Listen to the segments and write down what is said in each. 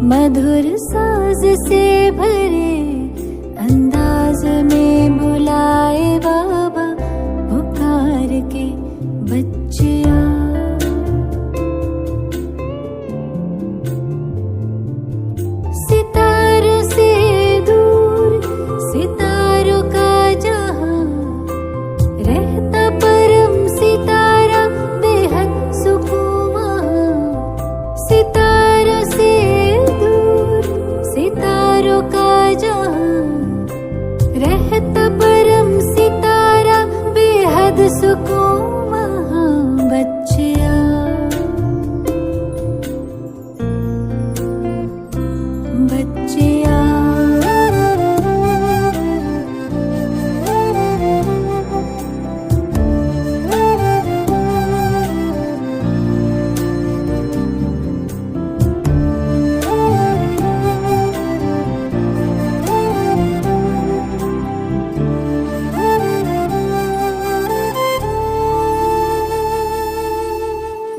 मधुर साज से भरे अंदाज में बुलाए बाबा पुकार के बच्चिया। सितारों से दूर सितारों का जहां रहता परम सितारा बेहद सुकून वहां। सितारों से दूर सितारों का जहां रहता परम सितारा बेहद सुकून वहां। बच्चिया बच्चिया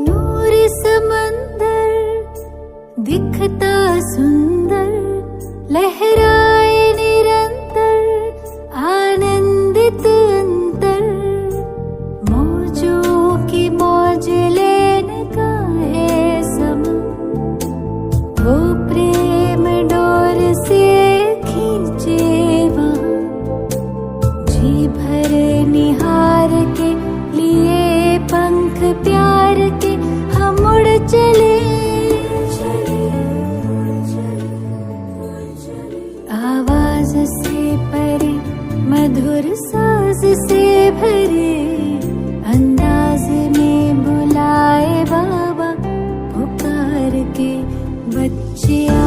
नूरी समंदर दिखता सुंदर लहराए निरंतर आनंदित अंतर। मौजों की मौज लेने का है समय वो प्रेम डोर से खींचे वहाँ। जी भर निहार के लिए पंख प्यार के हम उड़ चले। आवाज से परे मधुर साज से भरे अंदाज में बुलाए बाबा पुकार के बच्चिया।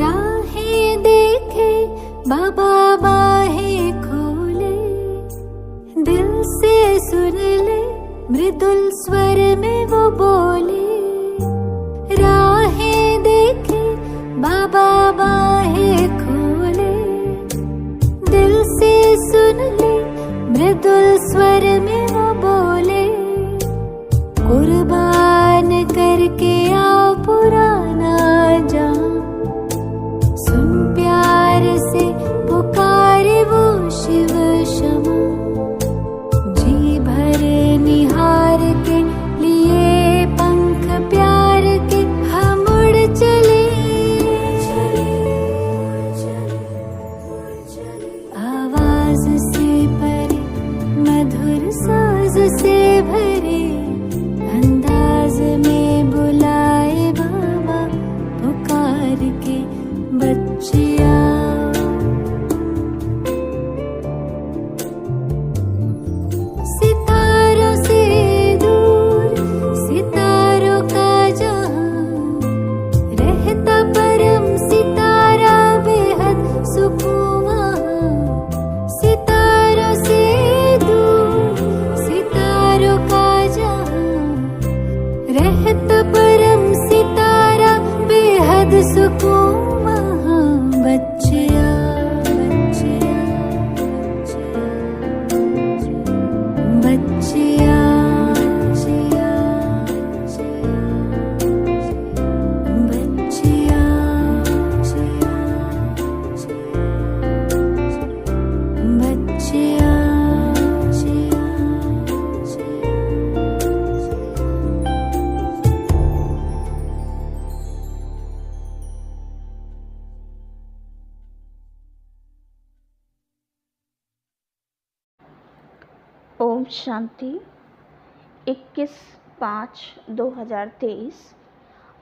राहें देखे बाबा बाहें खोले दिल से सुन ले मृदुल स्वर में वो बोले। राहें देखे बाबा बाहें खोले दिल से सुन ले मृदुल स्वर में वो बोले। कुर्बान करके आओ पुराना जान सुन प्यार से पुकारे वो शिव क्षमा। जी भर निहार के लिए पंख प्यार के हम उड़ चले। आवाज से परे मधुर साज से भरे अंदाज में बुलाए बाबा पुकार के बच्चिया। सितारों से दूर सितारों का जहां रहता परम सितारा बेहद सुकून वहां। सितारों से दूर सितारों का जहां रहता परम सितारा बेहद सुकून वहां। बच्चिया बच्चिया बच्चिया बच्चिया बच्चिया। ओम शांति। 21/5/2023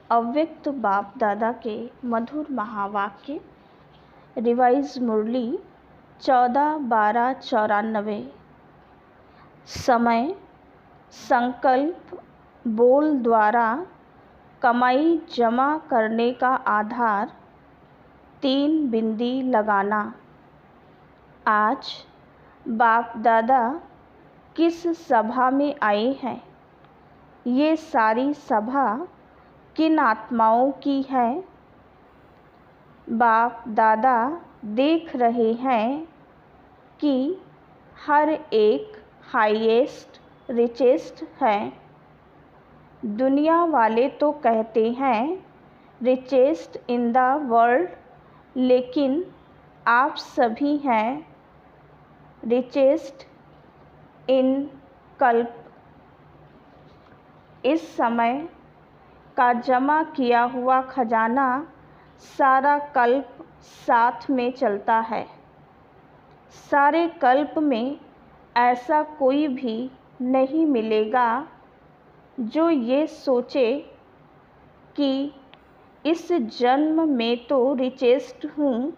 अव्यक्त बाप दादा के मधुर महावाक्य। रिवाइज मुरली 14/12/94। समय संकल्प बोल द्वारा कमाई जमा करने का आधार 3 बिंदी लगाना। आज बाप दादा किस सभा में आए हैं? ये सारी सभा किन आत्माओं की है? बाप दादा देख रहे हैं कि हर एक हाईएस्ट रिचेस्ट है। दुनिया वाले तो कहते हैं रिचेस्ट इन द वर्ल्ड, लेकिन आप सभी हैं रिचेस्ट इन कल्प। इस समय का जमा किया हुआ खजाना सारा कल्प साथ में चलता है। सारे कल्प में ऐसा कोई भी नहीं मिलेगा जो ये सोचे कि इस जन्म में तो रिचेस्ट हूँ,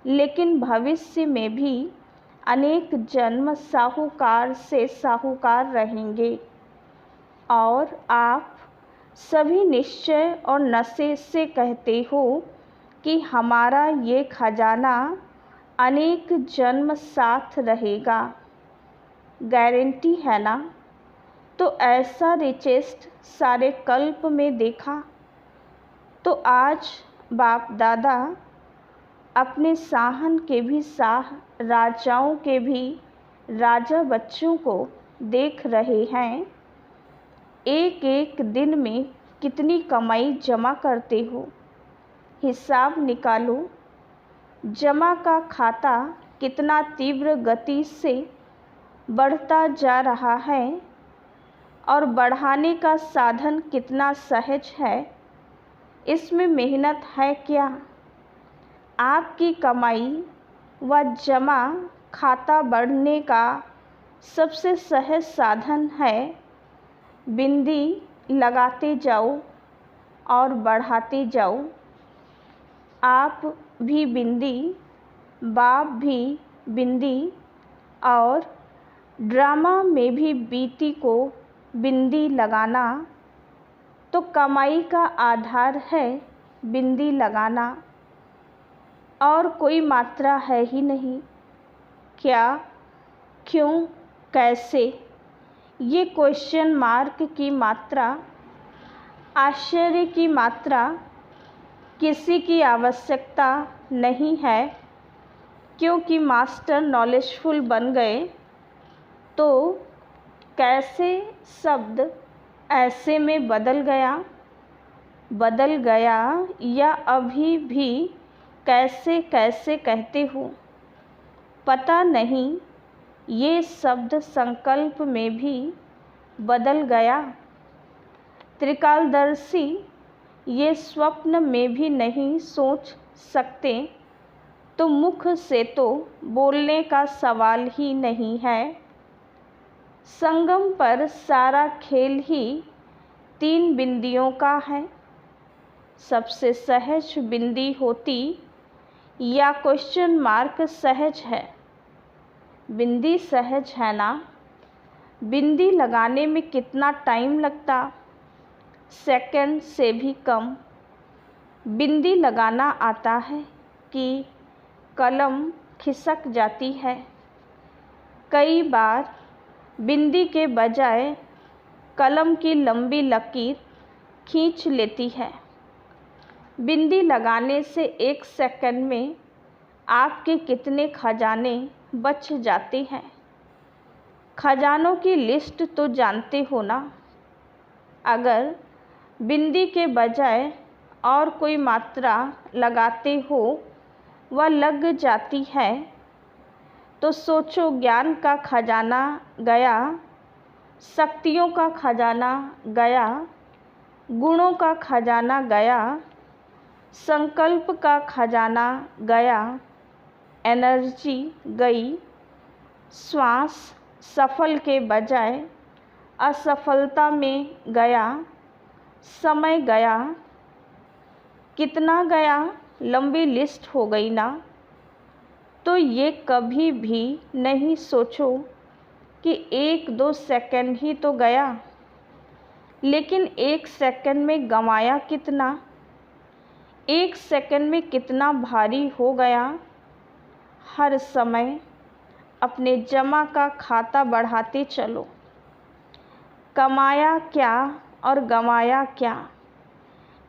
लेकिन भविष्य में भी अनेक जन्म साहूकार से साहूकार रहेंगे। और आप सभी निश्चय और नशे से कहते हो कि हमारा ये खजाना अनेक जन्म साथ रहेगा। गारंटी है ना? तो ऐसा रिचेस्ट सारे कल्प में देखा। तो आज बाप दादा अपने साहन के भी साह, राजाओं के भी राजा बच्चों को देख रहे हैं। एक एक दिन में कितनी कमाई जमा करते हो, हिसाब निकालो। जमा का खाता कितना तीव्र गति से बढ़ता जा रहा है और बढ़ाने का साधन कितना सहज है। इसमें मेहनत है क्या? आपकी कमाई व जमा खाता बढ़ने का सबसे सहज साधन है बिंदी लगाते जाओ और बढ़ाते जाओ। आप भी बिंदी, बाप भी बिंदी, और ड्रामा में भी बीती को बिंदी लगाना। तो कमाई का आधार है बिंदी लगाना, और कोई मात्रा है ही नहीं। क्या, क्यों, कैसे, ये क्वेश्चन मार्क की मात्रा, आश्चर्य की मात्रा किसी की आवश्यकता नहीं है, क्योंकि मास्टर नॉलेजफुल बन गए। तो कैसे शब्द ऐसे में बदल गया या अभी भी कैसे कैसे कहते हो पता नहीं। ये शब्द संकल्प में भी बदल गया। त्रिकालदर्शी ये स्वप्न में भी नहीं सोच सकते, तो मुख से तो बोलने का सवाल ही नहीं है। संगम पर सारा खेल ही 3 बिंदियों का है। सबसे सहज बिंदी होती या क्वेश्चन मार्क सहज है? बिंदी सहज है ना? बिंदी लगाने में कितना टाइम लगता? सेकंड से भी कम। बिंदी लगाना आता है कि कलम खिसक जाती है। कई बार बिंदी के बजाय कलम की लंबी लकीर खींच लेती है। बिंदी लगाने से 1 सेकंड में आपके कितने खजाने बच जाते हैं? खजानों की लिस्ट तो जानते हो ना? अगर बिंदी के बजाय और कोई मात्रा लगाते हो व लग जाती है, तो सोचो ज्ञान का खजाना गया, शक्तियों का खजाना गया, गुणों का खजाना गया, संकल्प का खजाना गया, एनर्जी गई, श्वास सफल के बजाय असफलता में गया, समय गया। कितना गया? लंबी लिस्ट हो गई ना? तो ये कभी भी नहीं सोचो कि 1-2 सेकंड ही तो गया, लेकिन 1 सेकंड में गंवाया कितना, 1 सेकंड में कितना भारी हो गया। हर समय अपने जमा का खाता बढ़ाते चलो। कमाया क्या और गंवाया क्या,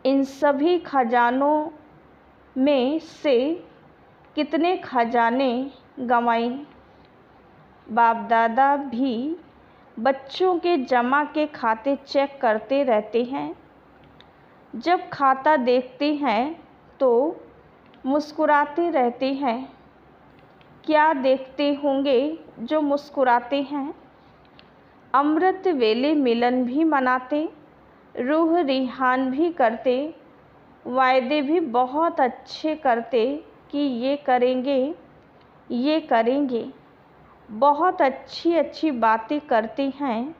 इन सभी खजानों में से कितने खजाने गंवाई। बाप दादा भी बच्चों के जमा के खाते चेक करते रहते हैं। जब खाता देखते हैं तो मुस्कुराते रहते हैं। क्या देखते होंगे जो मुस्कुराते हैं। अमृत वेले मिलन भी मनाते, रूह रिहान भी करते, वायदे भी बहुत अच्छे करते कि ये करेंगे ये करेंगे। बहुत अच्छी अच्छी बातें करते हैं,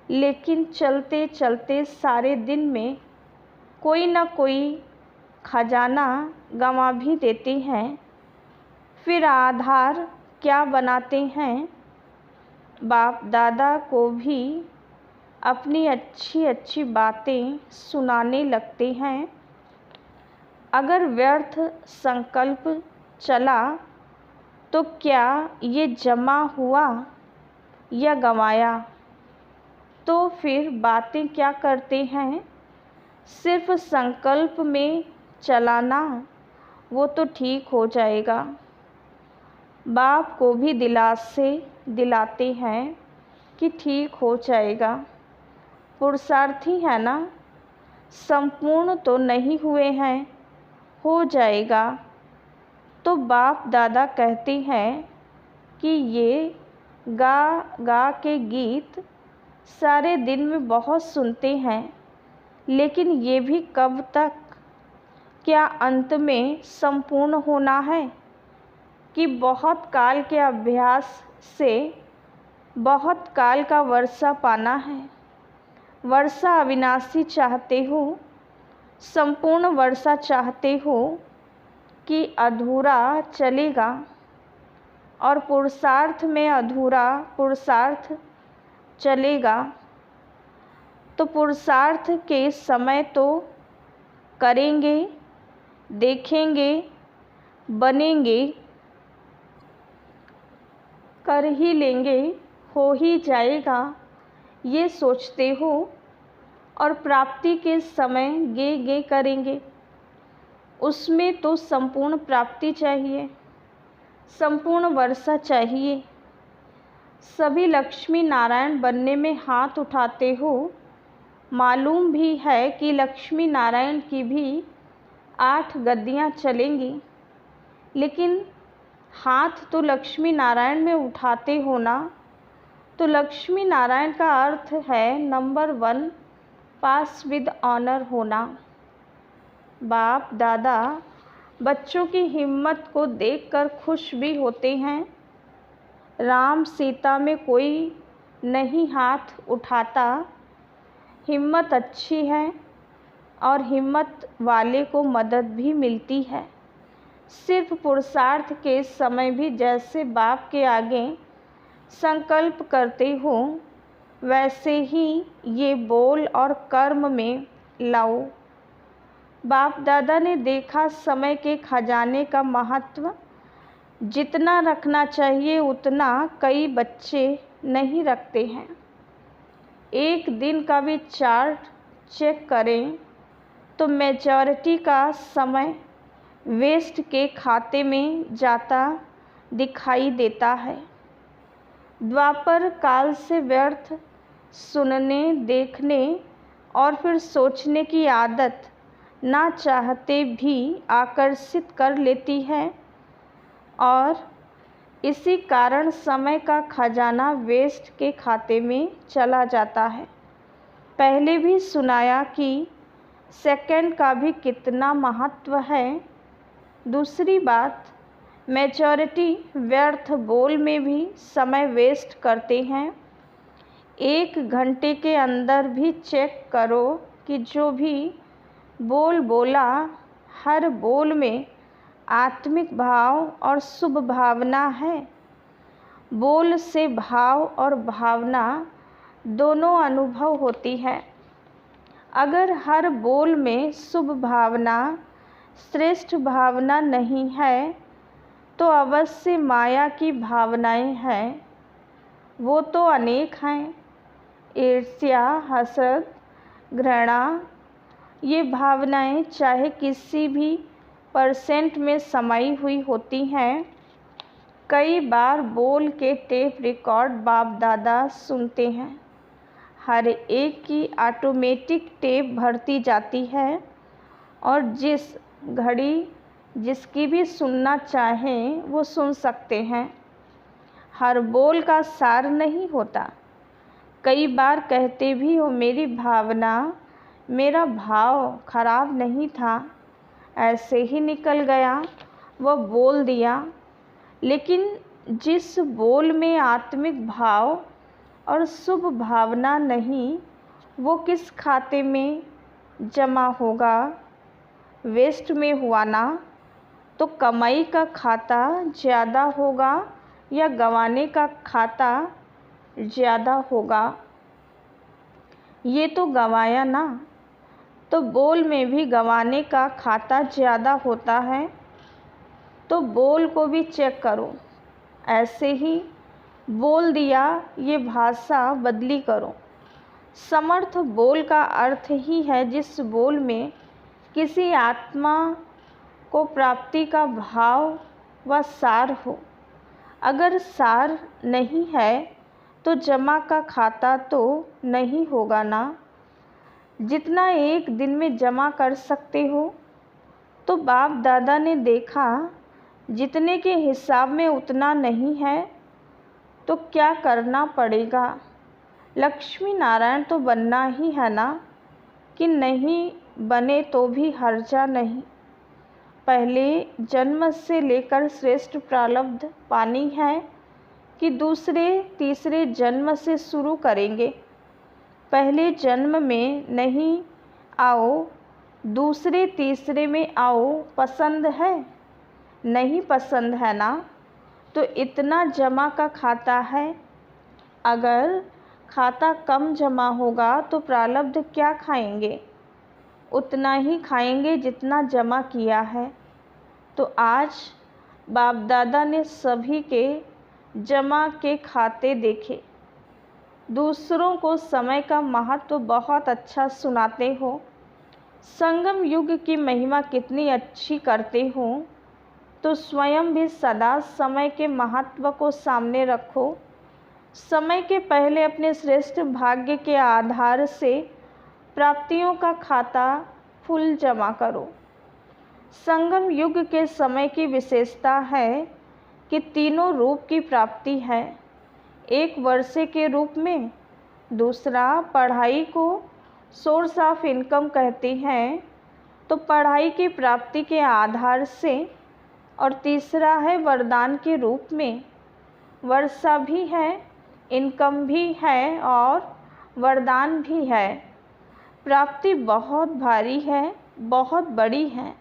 लेकिन चलते चलते सारे दिन में कोई ना कोई खजाना गंवा भी देते हैं। फिर आधार क्या बनाते हैं। बाप दादा को भी अपनी अच्छी अच्छी बातें सुनाने लगते हैं। अगर व्यर्थ संकल्प चला तो क्या ये जमा हुआ या गंवाया। तो फिर बातें क्या करते हैं, सिर्फ संकल्प में चलाना, वो तो ठीक हो जाएगा। बाप को भी दिलासे दिलाते हैं कि ठीक हो जाएगा। पुरुषार्थी है ना, संपूर्ण तो नहीं हुए हैं, हो जाएगा। तो बाप दादा कहते हैं कि ये गा गा के गीत सारे दिन में बहुत सुनते हैं, लेकिन ये भी कब तक, क्या अंत में संपूर्ण होना है कि बहुत काल के अभ्यास से बहुत काल का वर्षा पाना है। वर्षा अविनाशी चाहते हो, संपूर्ण वर्षा चाहते हो कि अधूरा चलेगा, और पुरुषार्थ में अधूरा पुरुषार्थ चलेगा। तो पुरुषार्थ के समय तो करेंगे, देखेंगे, बनेंगे, कर ही लेंगे, हो ही जाएगा, ये सोचते हो, और प्राप्ति के समय गे गे करेंगे। उसमें तो संपूर्ण प्राप्ति चाहिए, संपूर्ण वर्षा चाहिए। सभी लक्ष्मी नारायण बनने में हाथ उठाते हो। मालूम भी है कि लक्ष्मी नारायण की भी 8 गद्दियाँ चलेंगी, लेकिन हाथ तो लक्ष्मी नारायण में उठाते हो ना। तो लक्ष्मी नारायण का अर्थ है नंबर 1 पास विद ऑनर होना। बाप दादा बच्चों की हिम्मत को देखकर खुश भी होते हैं। राम सीता में कोई नहीं हाथ उठाता। हिम्मत अच्छी है और हिम्मत वाले को मदद भी मिलती है। सिर्फ पुरुषार्थ के समय भी जैसे बाप के आगे संकल्प करते हो, वैसे ही ये बोल और कर्म में लाओ। बाप दादा ने देखा समय के खजाने का महत्व, जितना रखना चाहिए उतना कई बच्चे नहीं रखते हैं। एक दिन का भी चार्ट चेक करें तो मेजॉरिटी का समय वेस्ट के खाते में जाता दिखाई देता है। द्वापर काल से व्यर्थ सुनने, देखने और फिर सोचने की आदत ना चाहते भी आकर्षित कर लेती है, और इसी कारण समय का खजाना वेस्ट के खाते में चला जाता है। पहले भी सुनाया कि सेकंड का भी कितना महत्व है। दूसरी बात, मेजॉरिटी व्यर्थ बोल में भी समय वेस्ट करते हैं। 1 घंटे के अंदर भी चेक करो कि जो भी बोल बोला, हर बोल में आत्मिक भाव और शुभ भावना है। बोल से भाव और भावना दोनों अनुभव होती है। अगर हर बोल में शुभ भावना, श्रेष्ठ भावना नहीं है तो अवश्य माया की भावनाएं हैं। वो तो अनेक हैं। ईर्ष्या, हसद, घृणा, ये भावनाएं चाहे किसी भी परसेंट में समाई हुई होती हैं। कई बार बोल के टेप रिकॉर्ड बाप दादा सुनते हैं। हर एक की ऑटोमेटिक टेप भरती जाती है और जिस घड़ी जिसकी भी सुनना चाहें वो सुन सकते हैं। हर बोल का सार नहीं होता। कई बार कहते भी हो मेरी भावना, मेरा भाव खराब नहीं था, ऐसे ही निकल गया, वह बोल दिया। लेकिन जिस बोल में आत्मिक भाव और शुभ भावना नहीं, वो किस खाते में जमा होगा? वेस्ट में हुआ ना। तो कमाई का खाता ज़्यादा होगा या गंवाने का खाता ज़्यादा होगा? ये तो गंवाया ना। तो बोल में भी गंवाने का खाता ज़्यादा होता है। तो बोल को भी चेक करो। ऐसे ही बोल दिया, ये भाषा बदली करो। समर्थ बोल का अर्थ ही है जिस बोल में किसी आत्मा को प्राप्ति का भाव व सार हो। अगर सार नहीं है तो जमा का खाता तो नहीं होगा ना। जितना एक दिन में जमा कर सकते हो, तो बाप दादा ने देखा जितने के हिसाब में उतना नहीं है तो क्या करना पड़ेगा? लक्ष्मी नारायण तो बनना ही है ना, कि नहीं बने तो भी हर्जा नहीं। पहले जन्म से लेकर श्रेष्ठ प्रारब्ध पानी है कि दूसरे तीसरे जन्म से शुरू करेंगे? पहले जन्म में नहीं आओ, दूसरे तीसरे में आओ, पसंद है? नहीं पसंद है ना। तो इतना जमा का खाता है। अगर खाता कम जमा होगा तो प्रारब्ध क्या खाएंगे? उतना ही खाएंगे जितना जमा किया है। तो आज बाप दादा ने सभी के जमा के खाते देखे। दूसरों को समय का महत्व बहुत अच्छा सुनाते हो। संगम युग की महिमा कितनी अच्छी करते हो, तो स्वयं भी सदा समय के महत्व को सामने रखो। समय के पहले अपने श्रेष्ठ भाग्य के आधार से प्राप्तियों का खाता फुल जमा करो। संगम युग के समय की विशेषता है कि तीनों रूप की प्राप्ति है। एक वर्षे के रूप में, दूसरा पढ़ाई को सोर्स ऑफ इनकम कहते हैं, तो पढ़ाई की प्राप्ति के आधार से, और तीसरा है वरदान के रूप में। वर्षा भी है, इनकम भी है और वरदान भी है। प्राप्ति बहुत भारी है, बहुत बड़ी है।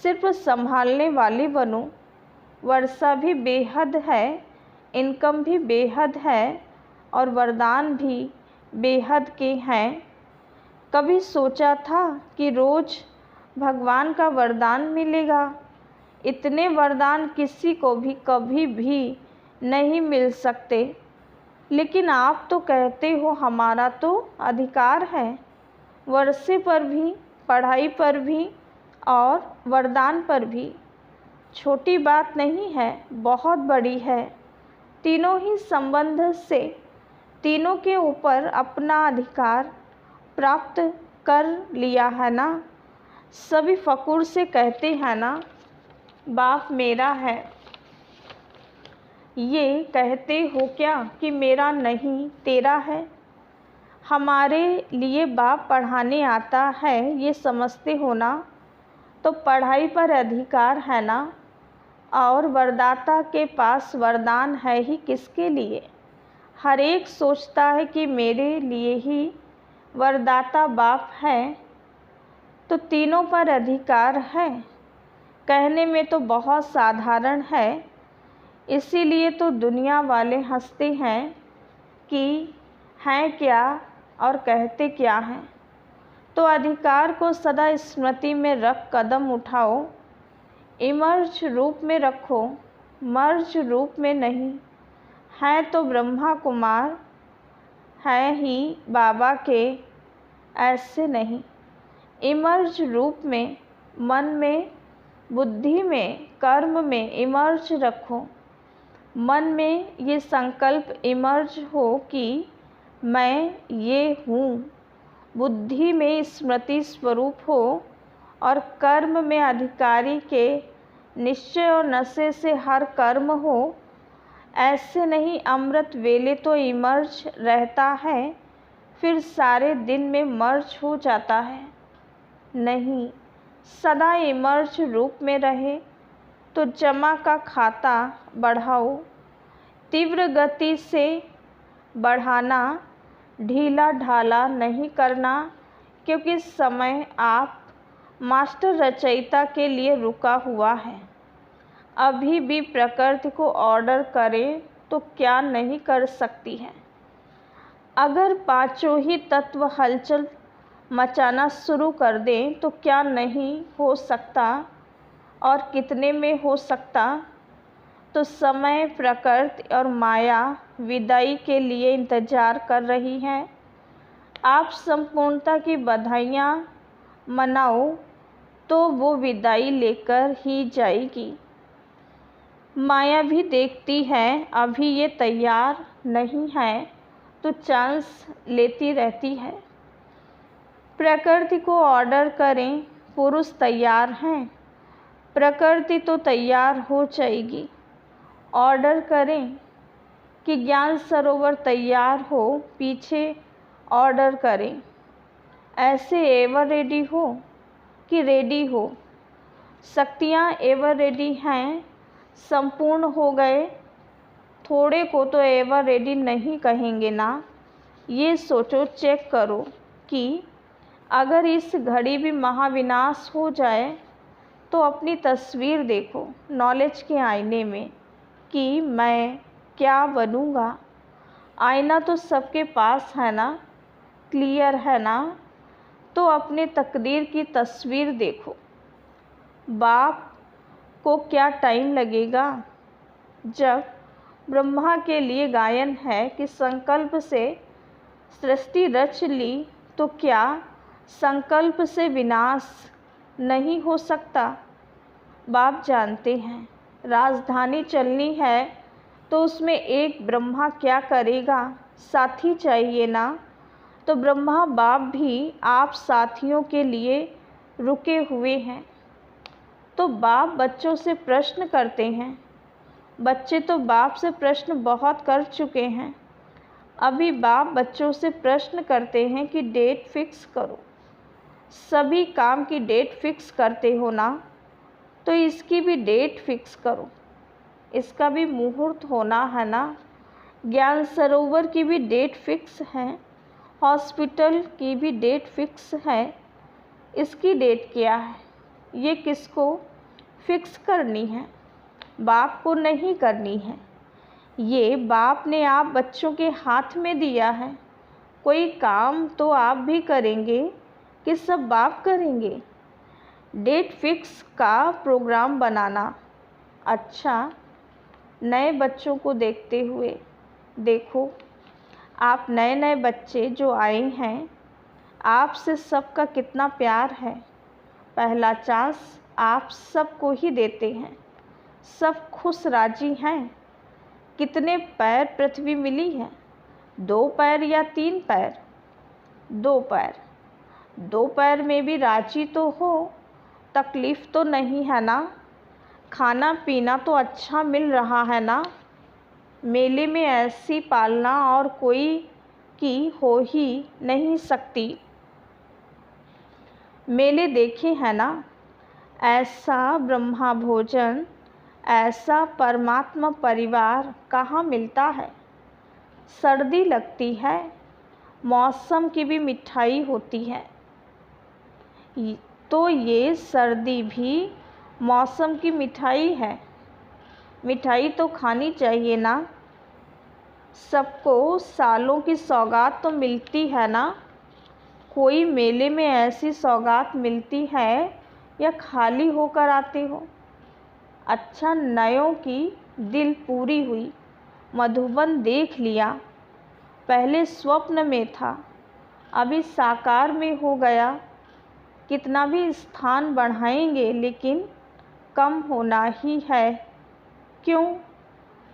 सिर्फ संभालने वाले बनो। वर्षा भी बेहद है, इनकम भी बेहद है और वरदान भी बेहद के हैं। कभी सोचा था कि रोज़ भगवान का वरदान मिलेगा? इतने वरदान किसी को भी कभी भी नहीं मिल सकते। लेकिन आप तो कहते हो हमारा तो अधिकार है, वर्षे पर भी, पढ़ाई पर भी और वरदान पर भी। छोटी बात नहीं है, बहुत बड़ी है। तीनों ही संबंध से तीनों के ऊपर अपना अधिकार प्राप्त कर लिया है ना। सभी फ़कुर से कहते हैं ना, बाप मेरा है। ये कहते हो क्या कि मेरा नहीं तेरा है? हमारे लिए बाप पढ़ाने आता है, ये समझते हो ना। तो पढ़ाई पर अधिकार है ना। और वरदाता के पास वरदान है ही किसके लिए? हर एक सोचता है कि मेरे लिए ही वरदाता बाप है। तो तीनों पर अधिकार है। कहने में तो बहुत साधारण है। इसीलिए तो दुनिया वाले हंसते हैं कि हैं क्या और कहते क्या हैं। तो अधिकार को सदा स्मृति में रख कदम उठाओ। इमर्ज रूप में रखो, मर्ज रूप में नहीं। है तो ब्रह्मा कुमार, है ही बाबा के, ऐसे नहीं। इमर्ज रूप में, मन में, बुद्धि में, कर्म में इमर्ज रखो। मन में ये संकल्प इमर्ज हो कि मैं ये हूँ। बुद्धि में स्मृति स्वरूप हो और कर्म में अधिकारी के निश्चय और नशे से हर कर्म हो। ऐसे नहीं अमृत वेले तो इमर्ज रहता है, फिर सारे दिन में मर्ज हो जाता है। नहीं, सदा इमर्ज रूप में रहे तो जमा का खाता बढ़ाओ। तीव्र गति से बढ़ाना, ढीला ढाला नहीं करना, क्योंकि समय आप मास्टर रचयिता के लिए रुका हुआ है। अभी भी प्रकृति को ऑर्डर करें तो क्या नहीं कर सकती है। अगर पांचों ही तत्व हलचल मचाना शुरू कर दें तो क्या नहीं हो सकता, और कितने में हो सकता। तो समय, प्रकृति और माया विदाई के लिए इंतज़ार कर रही हैं। आप संपूर्णता की बधाइयाँ मनाओ तो वो विदाई लेकर ही जाएगी। माया भी देखती है अभी ये तैयार नहीं है तो चांस लेती रहती है। प्रकृति को ऑर्डर करें, पुरुष तैयार हैं, प्रकृति तो तैयार हो जाएगी। ऑर्डर करें कि ज्ञान सरोवर तैयार हो, पीछे ऑर्डर करें। ऐसे एवर रेडी हो कि रेडी हो। शक्तियाँ एवर रेडी हैं, संपूर्ण हो गए। थोड़े को तो एवर रेडी नहीं कहेंगे ना। ये सोचो, चेक करो कि अगर इस घड़ी भी महाविनाश हो जाए तो अपनी तस्वीर देखो नॉलेज के आईने में कि मैं क्या बनूँगा। आईना तो सबके पास है ना, क्लियर है ना। तो अपने तकदीर की तस्वीर देखो। बाप को क्या टाइम लगेगा। जब ब्रह्मा के लिए गायन है कि संकल्प से सृष्टि रच ली, तो क्या संकल्प से विनाश नहीं हो सकता। बाप जानते हैं राजधानी चलनी है तो उसमें एक ब्रह्मा क्या करेगा, साथी चाहिए ना। तो ब्रह्मा बाप भी आप साथियों के लिए रुके हुए हैं। तो बाप बच्चों से प्रश्न करते हैं। बच्चे तो बाप से प्रश्न बहुत कर चुके हैं। अभी बाप बच्चों से प्रश्न करते हैं कि डेट फिक्स करो। सभी काम की डेट फिक्स करते हो ना, तो इसकी भी डेट फिक्स करो। इसका भी मुहूर्त होना है ना। ज्ञान सरोवर की भी डेट फिक्स है, हॉस्पिटल की भी डेट फिक्स है। इसकी डेट क्या है, ये किसको फिक्स करनी है। बाप को नहीं करनी है। ये बाप ने आप बच्चों के हाथ में दिया है। कोई काम तो आप भी करेंगे कि सब बाप करेंगे। डेट फिक्स का प्रोग्राम बनाना। अच्छा, नए बच्चों को देखते हुए देखो, आप नए नए बच्चे जो आए हैं, आपसे सबका कितना प्यार है। पहला चांस आप सबको ही देते हैं। सब खुश राजी हैं। कितने पैर पृथ्वी मिली है, 2 पैर या 3 पैर। 2 पैर। 2 पैर में भी राजी तो हो, तकलीफ़ तो नहीं है ना। खाना पीना तो अच्छा मिल रहा है ना। मेले में ऐसी पालना और कोई की हो ही नहीं सकती। मेले देखे हैं ना। ऐसा ब्रह्मा भोजन, ऐसा परमात्मा परिवार कहाँ मिलता है। सर्दी लगती है, मौसम की भी मिठाई होती है। तो ये सर्दी भी मौसम की मिठाई है। मिठाई तो खानी चाहिए ना। सबको सालों की सौगात तो मिलती है ना। कोई मेले में ऐसी सौगात मिलती है या खाली होकर आते हो? अच्छा, नयों की दिल पूरी हुई, मधुबन देख लिया। पहले स्वप्न में था, अभी साकार में हो गया। कितना भी स्थान बढ़ाएंगे लेकिन कम होना ही है। क्यों?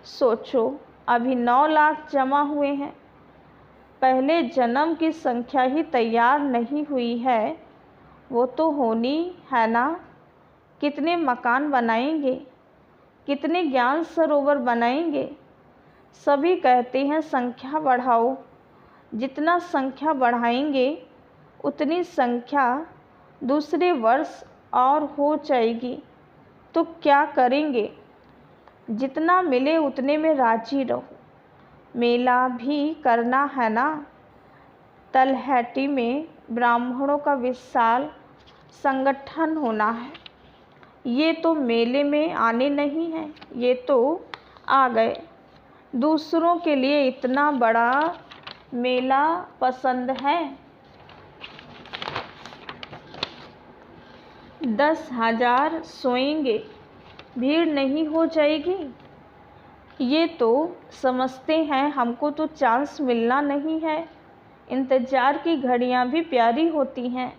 सोचो, अभी 9 लाख जमा हुए हैं। पहले जन्म की संख्या ही तैयार नहीं हुई है, वो तो होनी है ना। कितने मकान बनाएंगे, कितने ज्ञान सरोवर बनाएंगे। सभी कहते हैं संख्या बढ़ाओ। जितना संख्या बढ़ाएंगे उतनी संख्या दूसरे वर्ष और हो जाएगी। तो क्या करेंगे? जितना मिले उतने में राजी रहो। मेला भी करना है ना। तलहटी में ब्राह्मणों का विशाल संगठन होना है। ये तो मेले में आने नहीं हैं, ये तो आ गए। दूसरों के लिए इतना बड़ा मेला पसंद है। 10,000 सोएंगे, भीड़ नहीं हो जाएगी। ये तो समझते हैं हमको तो चांस मिलना नहीं है। इंतज़ार की घड़ियां भी प्यारी होती हैं।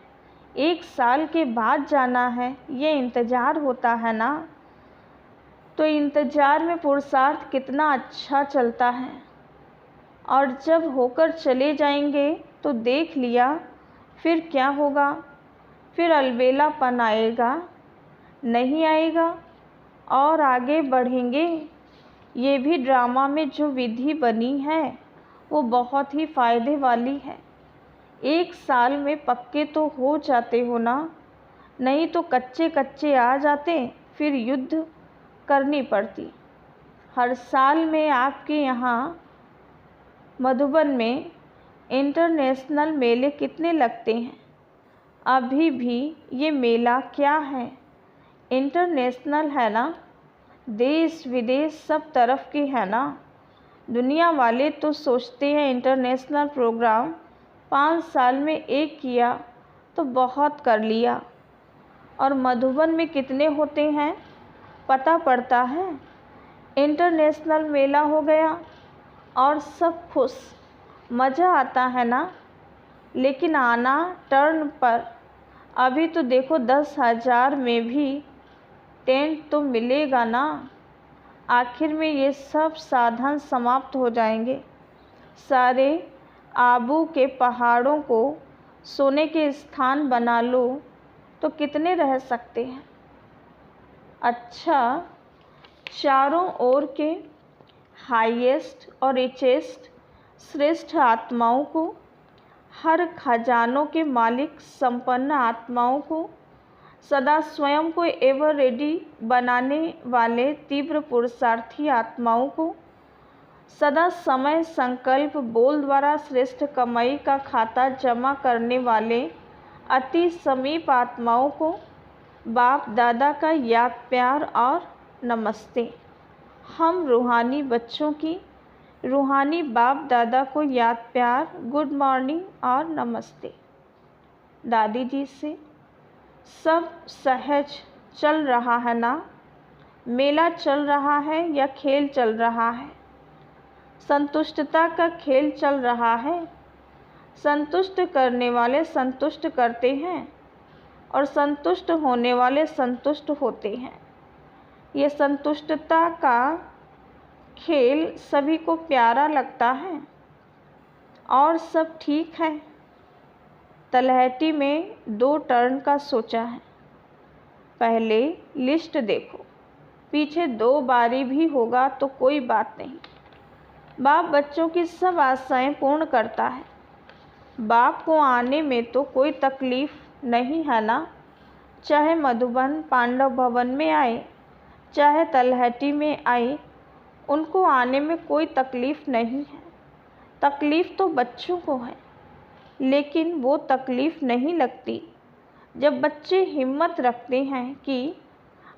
1 साल के बाद जाना है, ये इंतज़ार होता है ना। तो इंतज़ार में पुरुषार्थ कितना अच्छा चलता है। और जब होकर चले जाएंगे तो देख लिया, फिर क्या होगा? फिर अलबेलापन आएगा? नहीं आएगा। और आगे बढ़ेंगे। ये भी ड्रामा में जो विधि बनी है वो बहुत ही फ़ायदे वाली है। 1 साल में पक्के तो हो जाते हो ना, नहीं तो कच्चे कच्चे आ जाते, फिर युद्ध करनी पड़ती। हर साल में आपके यहाँ मधुबन में इंटरनेशनल मेले कितने लगते हैं? अभी भी ये मेला क्या है, इंटरनेशनल है ना। देश विदेश सब तरफ के है ना। दुनिया वाले तो सोचते हैं इंटरनेशनल प्रोग्राम 5 साल में एक किया तो बहुत कर लिया। और मधुबन में कितने होते हैं पता पड़ता है। इंटरनेशनल मेला हो गया और सब खुश, मज़ा आता है ना। लेकिन आना टर्न पर। अभी तो देखो 10,000 में भी टेंट तो मिलेगा ना। आखिर में ये सब साधन समाप्त हो जाएंगे। सारे आबू के पहाड़ों को सोने के स्थान बना लो तो कितने रह सकते हैं। अच्छा, चारों ओर के हाईएस्ट और रिचेस्ट श्रेष्ठ आत्माओं को, हर खजानों के मालिक संपन्न आत्माओं को, सदा स्वयं को एवर रेडी बनाने वाले तीव्र पुरुषार्थी आत्माओं को, सदा समय संकल्प बोल द्वारा श्रेष्ठ कमाई का खाता जमा करने वाले अति समीप आत्माओं को बाप दादा का याद प्यार और नमस्ते। हम रूहानी बच्चों की रूहानी बाप दादा को याद प्यार, गुड मॉर्निंग और नमस्ते। दादी जी से सब सहज चल रहा है ना। मेला चल रहा है या खेल चल रहा है? संतुष्टता का खेल चल रहा है। संतुष्ट करने वाले संतुष्ट करते हैं और संतुष्ट होने वाले संतुष्ट होते हैं। ये संतुष्टता का खेल सभी को प्यारा लगता है और सब ठीक है। तलहटी में 2 टर्न का सोचा है। पहले लिस्ट देखो, पीछे 2 बारी भी होगा तो कोई बात नहीं। बाप बच्चों की सब आशाएं पूर्ण करता है। बाप को आने में तो कोई तकलीफ़ नहीं है ना। चाहे मधुबन पांडव भवन में आए, चाहे तलहटी में आए, उनको आने में कोई तकलीफ़ नहीं है। तकलीफ़ तो बच्चों को है, लेकिन वो तकलीफ़ नहीं लगती जब बच्चे हिम्मत रखते हैं कि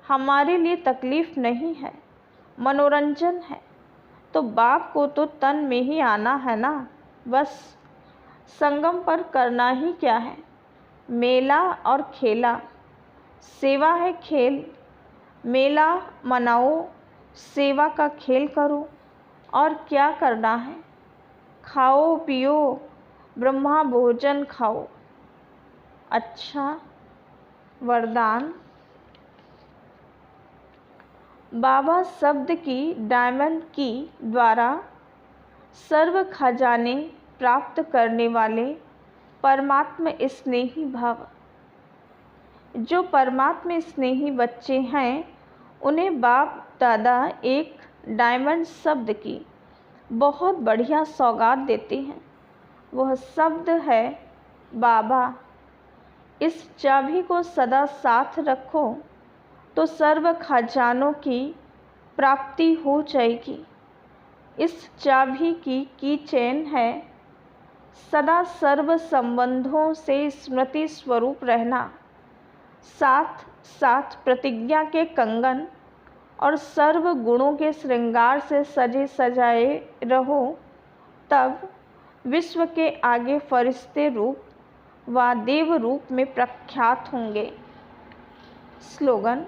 हमारे लिए तकलीफ़ नहीं है, मनोरंजन है, तो बाप को तो तन में ही आना है ना। बस संगम पर करना ही क्या है, मेला और खेला। सेवा है खेल, मेला मनाओ, सेवा का खेल करो। और क्या करना है, खाओ पियो, ब्रह्मा भोजन खाओ। अच्छा वरदान। बाबा शब्द की डायमंड की द्वारा सर्व खजाने प्राप्त करने वाले परमात्मा स्नेही भव। जो परमात्मा स्नेही बच्चे हैं, उन्हें बाप दादा एक डायमंड शब्द की बहुत बढ़िया सौगात देते हैं। वह शब्द है बाबा। इस चाबी को सदा साथ रखो तो सर्व खजानों की प्राप्ति हो जाएगी। इस चाबी की चेन है सदा सर्व संबंधों से स्मृति स्वरूप रहना, साथ साथ प्रतिज्ञा के कंगन और सर्व गुणों के श्रृंगार से सजे सजाए रहो। तब विश्व के आगे फरिश्ते रूप व देव रूप में प्रख्यात होंगे। स्लोगन।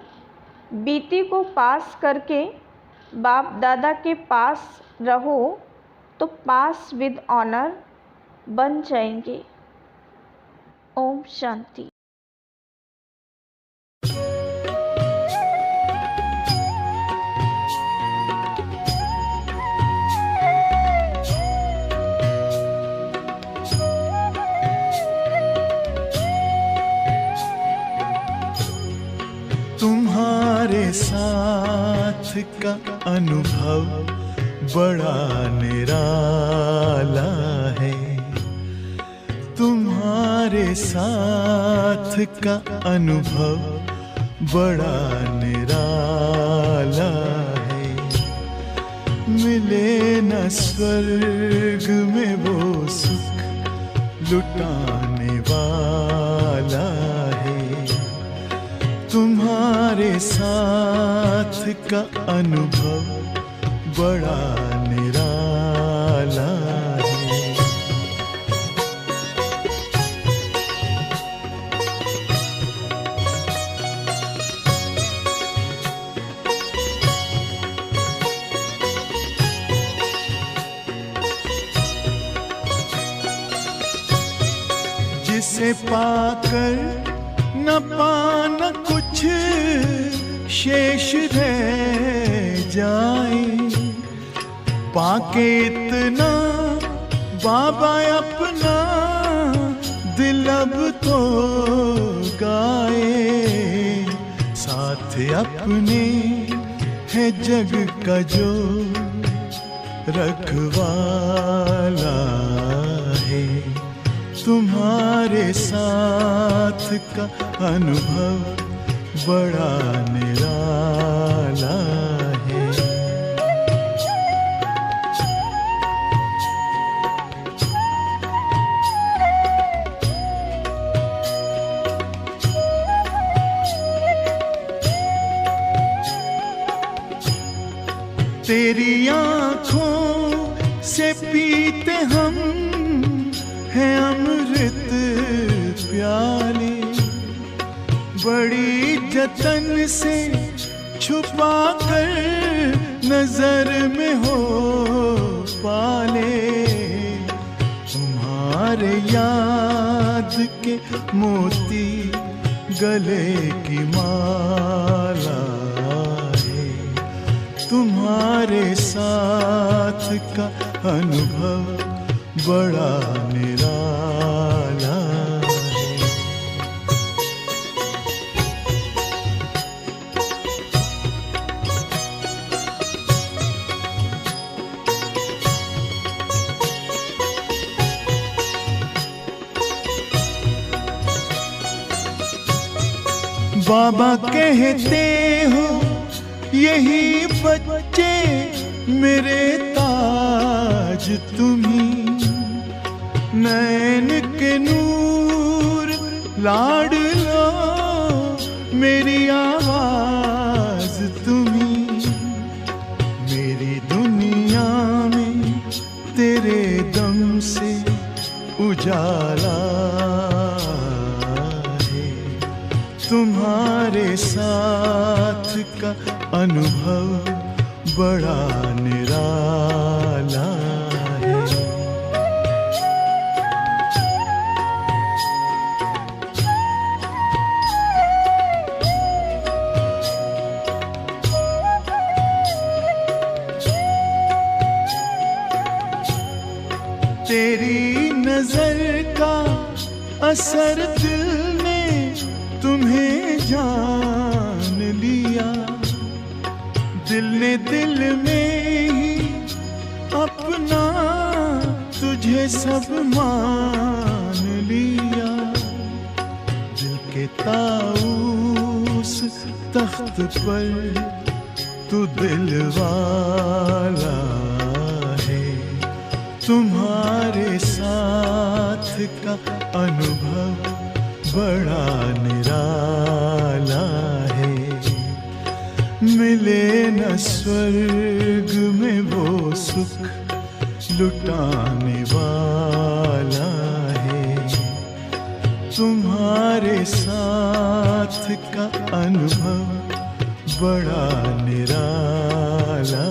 बीती को पास करके बाप दादा के पास रहो तो पास विद ऑनर बन जाएंगे। ओम शांति। तुम्हारे साथ का अनुभव बड़ा निराला है। तुम्हारे साथ का अनुभव बड़ा निराला है। मिले न स्वर्ग में वो सुख लुटाने वाला है। तुम्हारे साथ का अनुभव बड़ा निराला है। जिसे पाकर न पाना कुछ शेष रह जाए, पाके इतना बाबा अपना दिल अब तो गाए। साथ अपने है जग का जो रखवाला है। तुम्हारे साथ का अनुभव बड़ा निराला है। तेरी आँखों से पीते हम हैं अमृत प्याले। बड़ी जतन से छुपा कर नजर में हो पाले। तुम्हारे याद के मोती गले की माला है। तुम्हारे साथ का अनुभव बड़ा निराला है। बाबा कहते हो यही बच्चे मेरे ताज तुम्ही। नैन के नूर लाड लो मेरी आवाज तुम्ही। तुम्हारे साथ का अनुभव बड़ा निराला है। तेरी नजर का असर दिल ने तुम्हें जान लिया, दिल ने दिल में ही अपना तुझे सब मान लिया। दिल के ताऊस तख्त पर तू दिल वाला है, तुम्हारे साथ का अनुभव बड़ा निराला है। मिले न स्वर्ग में वो सुख लुटाने वाला है, तुम्हारे साथ का अनुभव बड़ा निराला